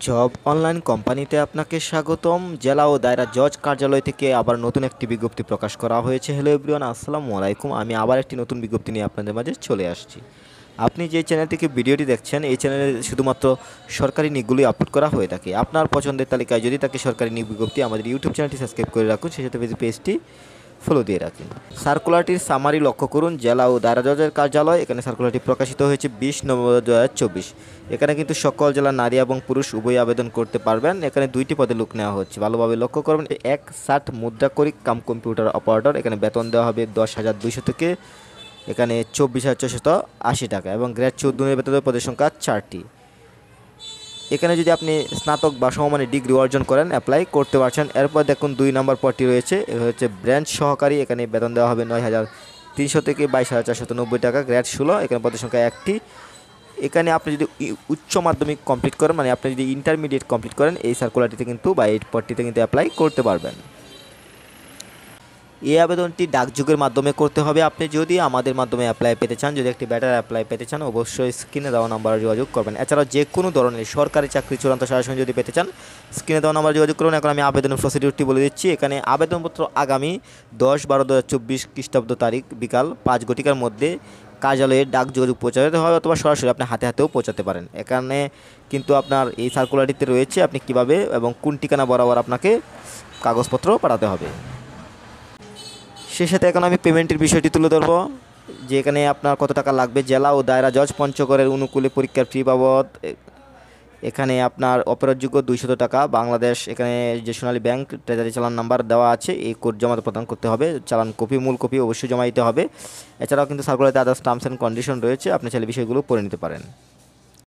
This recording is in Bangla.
জব অনলাইন কোম্পানিতে আপনাকে স্বাগতম। জেলা ও দায়রা জজ কার্যালয় থেকে আবার নতুন একটি বিজ্ঞপ্তি প্রকাশ করা হয়েছে। হ্যালো এভরিওয়ান, আসসালামু আলাইকুম। আমি আবার একটি নতুন বিজ্ঞপ্তি নিয়ে আপনাদের মাঝে চলে আসছি। আপনি যে চ্যানেল থেকে ভিডিওটি দেখছেন, এই চ্যানেলে শুধুমাত্র সরকারি নিয়োগগুলি আপলোড করা হয়ে থাকে। আপনার পছন্দের তালিকায় যদি থাকে সরকারি নিয়োগ বিজ্ঞপ্তি, আমাদের ইউটিউব চ্যানেলটি সাবস্ক্রাইব করে রাখুন, সেই সাথে পেজটি ফলো দিয়ে রাখুন। সার্কুলারটির সামারি লক্ষ্য করুন। জেলা ও দায়রা জজের কার্যালয়, এখানে সার্কুলারটি প্রকাশিত হয়েছে 20 নভেম্বর 2024। এখানে কিন্তু সকল জেলার নারী এবং পুরুষ উভয় আবেদন করতে পারবেন। এখানে 2টি পদে লোক নেওয়া হচ্ছে। ভালোভাবে লক্ষ্য করবেন, 1/60 মুদ্রাকরিক কাম কম্পিউটার অপারেটর। এখানে বেতন দেওয়া হবে 10,200 থেকে এখানে 24,480 টাকা এবং গ্রেড 14 এর বেতনের পদের সংখ্যা 4টি। এখানে যদি আপনি স্নাতক বা সমমানের ডিগ্রি অর্জন করেন, অ্যাপ্লাই করতে পারছেন। এরপর দেখুন 2 নম্বর পদটি রয়েছে, এটা হচ্ছে ব্রাঞ্চ সহকারী। এখানে বেতন দেওয়া হবে 9,300 থেকে 22,490 টাকা, গ্রেড 16। এখানে পদের সংখ্যা 1টি। এখানে আপনি যদি উচ্চ মাধ্যমিক কমপ্লিট করেন, মানে আপনি যদি ইন্টারমিডিয়েট কমপ্লিট করেন, এই সার্কুলারটিতে কিন্তু বা এই পদটিতে কিন্তু অ্যাপ্লাই করতে পারবেন। এই আবেদনটি ডাকযোগের মাধ্যমে করতে হবে। আপনি যদি আমাদের মাধ্যমে অ্যাপ্লাই পেতে চান, যদি একটি বেটার অ্যাপ্লাই পেতে চান, অবশ্যই স্ক্রিনে দেওয়া নাম্বারে যোগাযোগ করবেন। এছাড়াও যে কোনো ধরনের সরকারি চাকরি চূড়ান্ত সাজেশন যদি পেতে চান, স্ক্রিনে দেওয়া নাম্বারে যোগাযোগ করুন। এখন আমি আবেদনের প্রসিডিউরটি বলে দিচ্ছি। এখানে আবেদনপত্র আগামী 10/12/2024 খ্রিস্টাব্দ তারিখ বিকাল 5 ঘটিকার মধ্যে কার্যালয়ে ডাক যোগাযোগ পৌঁছাতে হবে, অথবা সরাসরি আপনি হাতে হাতেও পৌঁছাতে পারেন। এখানে কিন্তু আপনার এই সার্কুলারটিতে রয়েছে আপনি কিভাবে এবং কোন ঠিকানা বরাবর আপনাকে কাগজপত্র পাঠাতে হবে। সেই সাথে এখন আমি পেমেন্টের বিষয়টি তুলে ধরবো, যে এখানে আপনার কত টাকা লাগবে। জেলা ও দায়রা জজ পঞ্চগড়ের অনুকূলে পরীক্ষার ফি বাবদ এখানে আপনার অপরাধযোগ্য 200 টাকা বাংলাদেশ। এখানে যে সোনালী ব্যাংক ট্রেজারি চালান নাম্বার দেওয়া আছে, এই কোড জমা প্রদান করতে হবে। চালান কপি, মূল কপি অবশ্যই জমা দিতে হবে। এছাড়াও কিন্তু সার্কুলারে আদার্স টার্মস অ্যান্ড কন্ডিশন রয়েছে, আপনি চাইলে বিষয়গুলো পড়ে নিতে পারেন।